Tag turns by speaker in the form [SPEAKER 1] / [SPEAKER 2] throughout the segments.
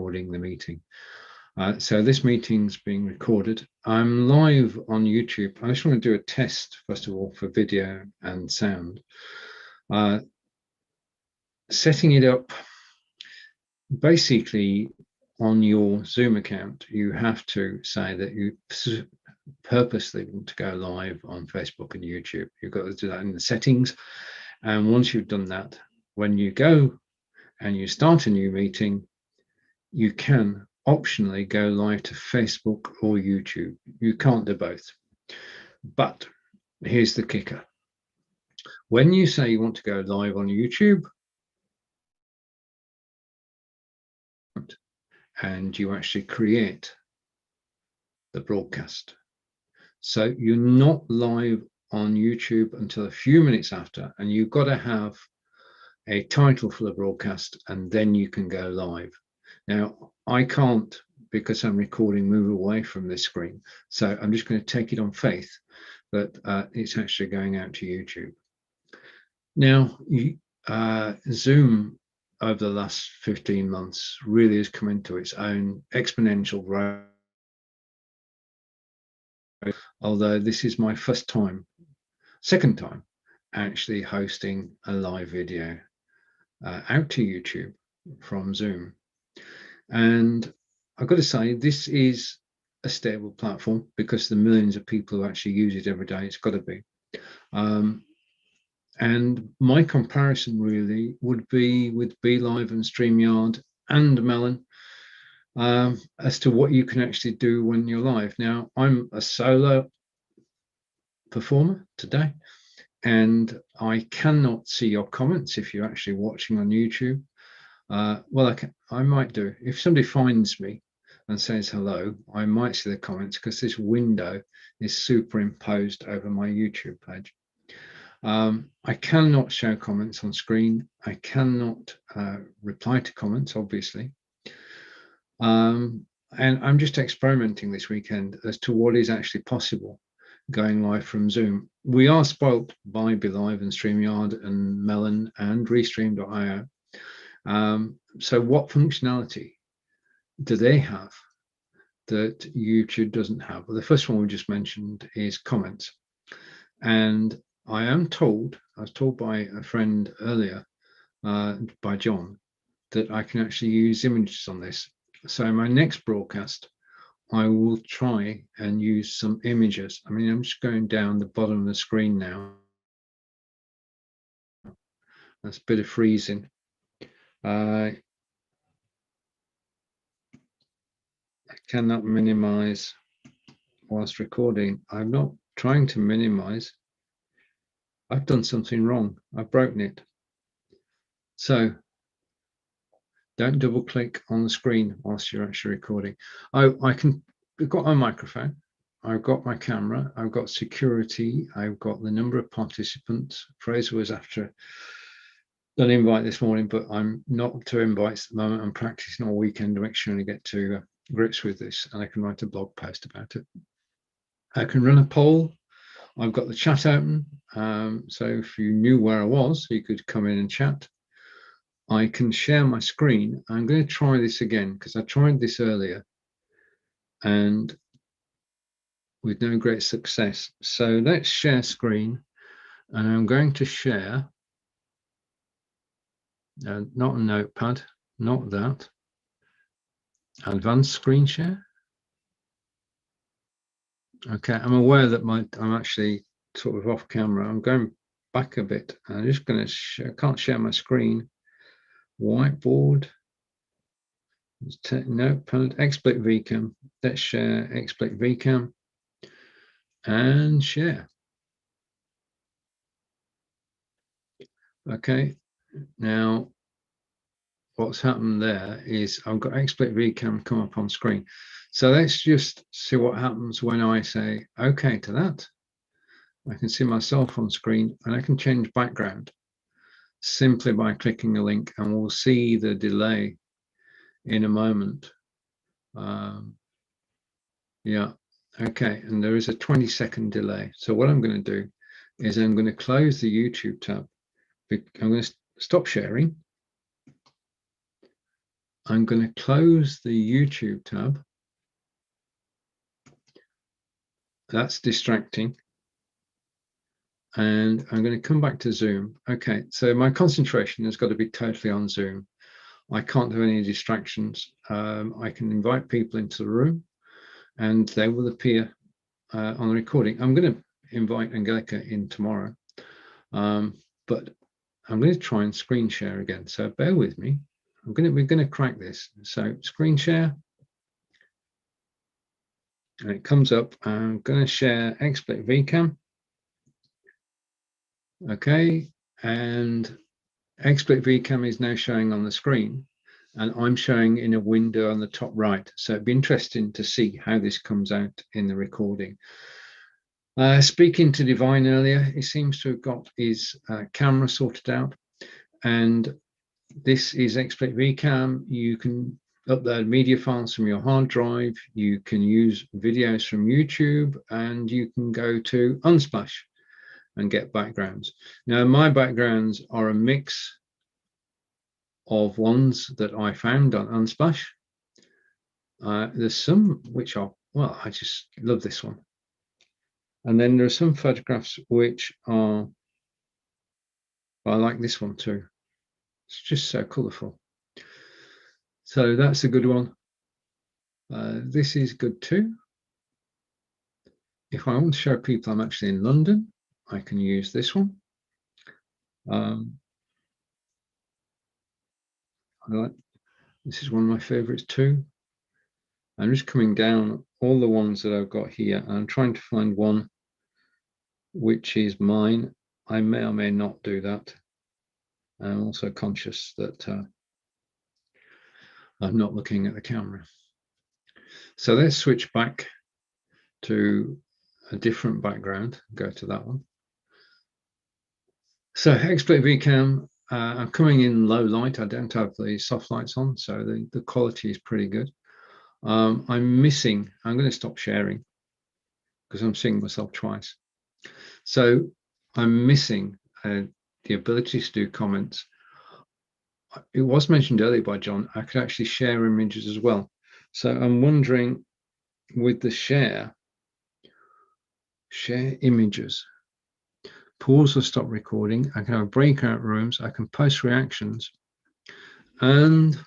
[SPEAKER 1] recording the meeting. So this meeting's being recorded. I'm live on YouTube. I just want to do a test, first of all, for video and sound. Setting it up, basically on your Zoom account, you have to say that you purposely want to go live on Facebook and YouTube. You've got to do that in the settings. And once you've done that, when you go and you start a new meeting, you can optionally go live to Facebook or YouTube. You can't do both. But here's the kicker. When you say you want to go live on YouTube, and you actually create the broadcast. So you're not live on YouTube until a few minutes after, and you've got to have a title for the broadcast, and then you can go live. Now, I can't, because I'm recording, move away from this screen. So I'm just going to take it on faith that it's actually going out to YouTube. Now, Zoom over the last 15 months really has come into its own exponential growth. Although this is my second time actually hosting a live video out to YouTube from Zoom. And I've got to say, this is a stable platform because the millions of people who actually use it every day, it's got to be. And my comparison really would be with BeLive and StreamYard and Melon as to what you can actually do when you're live. Now, I'm a solo performer today, and I cannot see your comments if you're actually watching on YouTube. Well, I might do. If somebody finds me and says hello, I might see the comments because this window is superimposed over my YouTube page. I cannot show comments on screen. I cannot reply to comments, obviously. And I'm just experimenting this weekend as to what is actually possible going live from Zoom. We are spoilt by BeLive and StreamYard and Melon and Restream.io. So what functionality do they have that YouTube doesn't have? Well, the first one we just mentioned is comments. And I was told by a friend earlier, by John, that I can actually use images on this. So in my next broadcast, I will try and use some images. I mean, I'm just going down the bottom of the screen now. That's a bit of freezing. I cannot minimize whilst recording. I'm not trying to minimize. I've done something wrong. I've broken it. So don't double click on the screen whilst you're actually recording. I've got my microphone, I've got my camera, I've got security, I've got the number of participants. Fraser was after an invite this morning, but I'm not up to invites at the moment. I'm practicing all weekend to make sure I get to grips with this, and I can write a blog post about it. I can run a poll. I've got the chat open, so if you knew where I was, you could come in and chat. I can share my screen. I'm going to try this again because I tried this earlier and with no great success. So let's share screen, and I'm going to share, not a notepad, not that, advanced screen share. Okay, I'm aware that I'm actually sort of off camera. I'm going back a bit. I'm just going to can't share my screen. Whiteboard. Notepad, XSplit VCam. Let's share XSplit VCam and share. Okay, now what's happened there is I've got XSplit VCam come up on screen. So let's just see what happens when I say okay to that. I can see myself on screen and I can change background simply by clicking a link, and we'll see the delay in a moment. Yeah, okay, and there is a 20-second delay. So what I'm going to do is I'm going to close the YouTube tab. I'm going to stop sharing. I'm going to close the YouTube tab. That's distracting. And I'm going to come back to Zoom. Okay, so my concentration has got to be totally on Zoom. I can't do any distractions. I can invite people into the room and they will appear on the recording. I'm going to invite Angelica in tomorrow, but I'm going to try and screen share again. So bear with me. We're going to crack this. So screen share. And it comes up. I'm going to share XSplit VCAM. Okay, and XSplit VCAM is now showing on the screen, and I'm showing in a window on the top right. So it'd be interesting to see how this comes out in the recording. Speaking to Divine earlier, he seems to have got his camera sorted out, and this is XSplit VCAM. You can upload media files from your hard drive, you can use videos from YouTube, and you can go to Unsplash and get backgrounds. Now, my backgrounds are a mix of ones that I found on Unsplash. There's some which are, well, I just love this one. And then there are some photographs which are, I like this one too. It's just so colourful. So that's a good one. This is good too. If I want to show people I'm actually in London, I can use this one. I like, this is one of my favorites too. I'm just coming down all the ones that I've got here. And I'm trying to find one which is mine. I may or may not do that. I'm also conscious that I'm not looking at the camera. So let's switch back to a different background, go to that one. So XSplit VCAM, I'm coming in low light. I don't have the soft lights on, so the quality is pretty good. I'm going to stop sharing because I'm seeing myself twice. So I'm missing the ability to do comments. It was mentioned earlier by John, I could actually share images as well. So I'm wondering with the share images, pause or stop recording. I can have breakout rooms. I can post reactions, and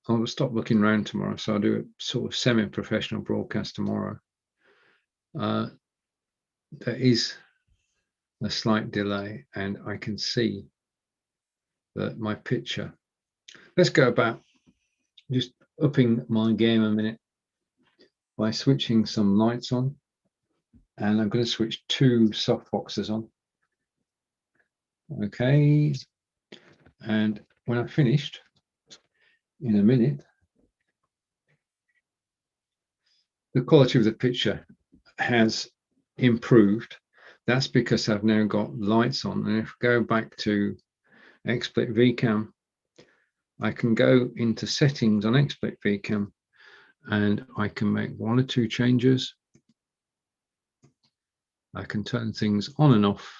[SPEAKER 1] I'll stop looking around tomorrow. So I'll do a sort of semi-professional broadcast tomorrow. There is a slight delay, and I can see that my picture. Let's go about just upping my game a minute by switching some lights on. And I'm going to switch 2 softboxes on. Okay. And when I've finished, in a minute, the quality of the picture has improved. That's because I've now got lights on. And if I go back to XSplit VCAM, I can go into settings on XSplit VCAM and I can make 1 or 2 changes. I can turn things on and off.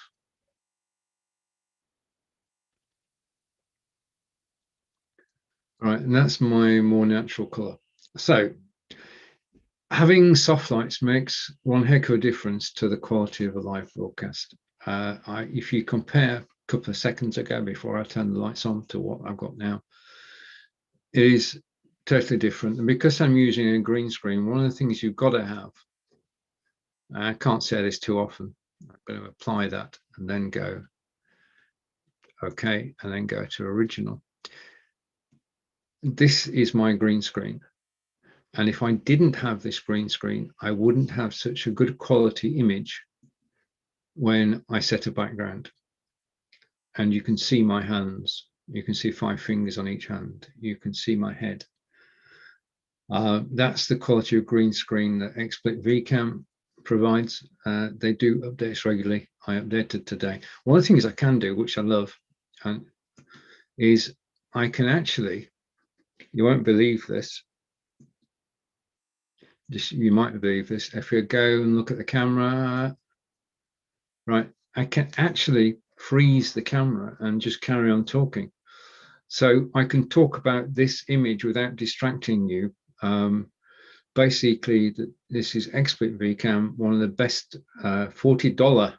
[SPEAKER 1] All right, and that's my more natural color. So having soft lights makes one heck of a difference to the quality of a live broadcast. If you compare a couple of seconds ago before I turned the lights on to what I've got now, it is totally different. And because I'm using a green screen, one of the things you've got to have, I can't say this too often, I'm going to apply that and then go okay, and then go to original. This is my green screen. And if I didn't have this green screen, I wouldn't have such a good quality image when I set a background. And you can see my hands. You can see 5 fingers on each hand. You can see my head. That's the quality of green screen that XSplit VCAM provides. They do updates regularly. I updated today. One of the things I can do, which I love, is I can actually, you won't believe this, you might believe this, if you go and look at the camera, right, I can actually freeze the camera and just carry on talking. So I can talk about this image without distracting you. Basically, this is Expert VCam, one of the best $40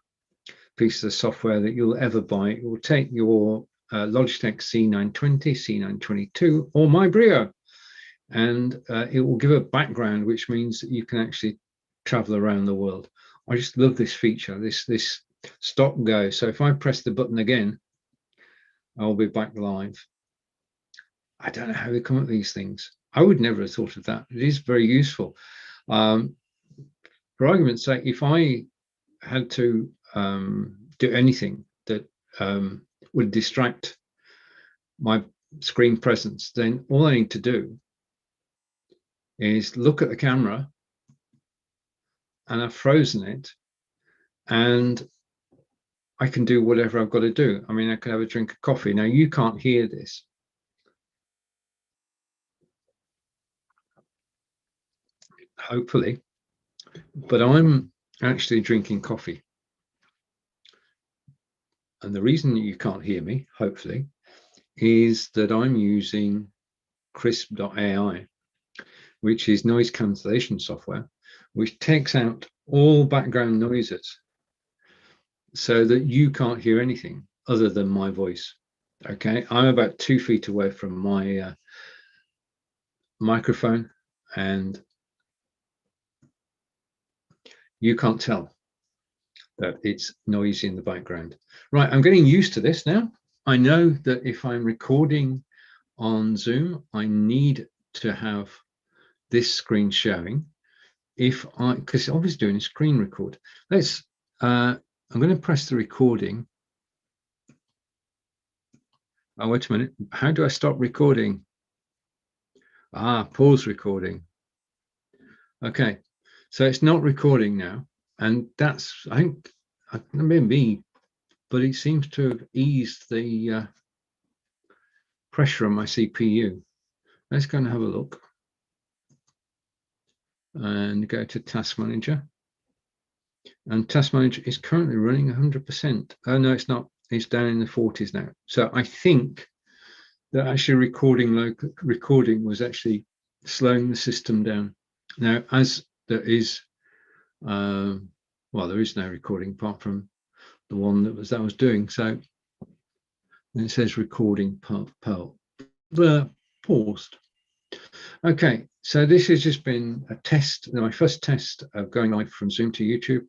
[SPEAKER 1] pieces of software that you'll ever buy. It will take your Logitech C920, C922, or my Brio, and it will give a background, which means that you can actually travel around the world. I just love this feature, this stop go. So if I press the button again, I'll be back live. I don't know how they come up with these things. I would never have thought of that. It is very useful. For argument's sake, if I had to do anything that would distract my screen presence, then all I need to do is look at the camera, and I've frozen it, and I can do whatever I've got to do. I mean, I could have a drink of coffee. Now, you can't hear this. Hopefully, but I'm actually drinking coffee. And the reason you can't hear me, hopefully, is that I'm using Krisp.ai, which is noise cancellation software, which takes out all background noises so that you can't hear anything other than my voice. Okay, I'm about 2 feet away from my microphone, and you can't tell that it's noisy in the background. Right, I'm getting used to this now. I know that if I'm recording on Zoom, I need to have this screen showing. If I, because I was doing a screen record. I'm going to press the recording. Oh, wait a minute. How do I stop recording? Pause recording. Okay, so it's not recording now. And that's, I think, maybe, but it seems to have eased the pressure on my CPU. Let's go and have a look. And go to Task Manager. And Task Manager is currently running 100%. Oh, no, it's not. It's down in the 40s now. So I think that actually recording was actually slowing the system down. Now, as there is, well, there is no recording apart from the one that was doing. So it says recording paused. Okay, so this has just been a test, my first test of going live from Zoom to YouTube.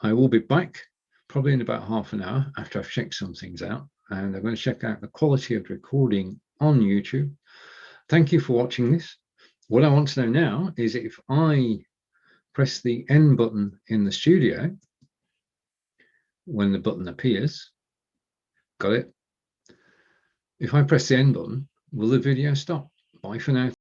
[SPEAKER 1] I will be back probably in about half an hour after I've checked some things out, and I'm going to check out the quality of the recording on YouTube. Thank you for watching this. What I want to know now is if I press the N button in the studio, when the button appears, got it? If I press the N button, will the video stop? Bye for now.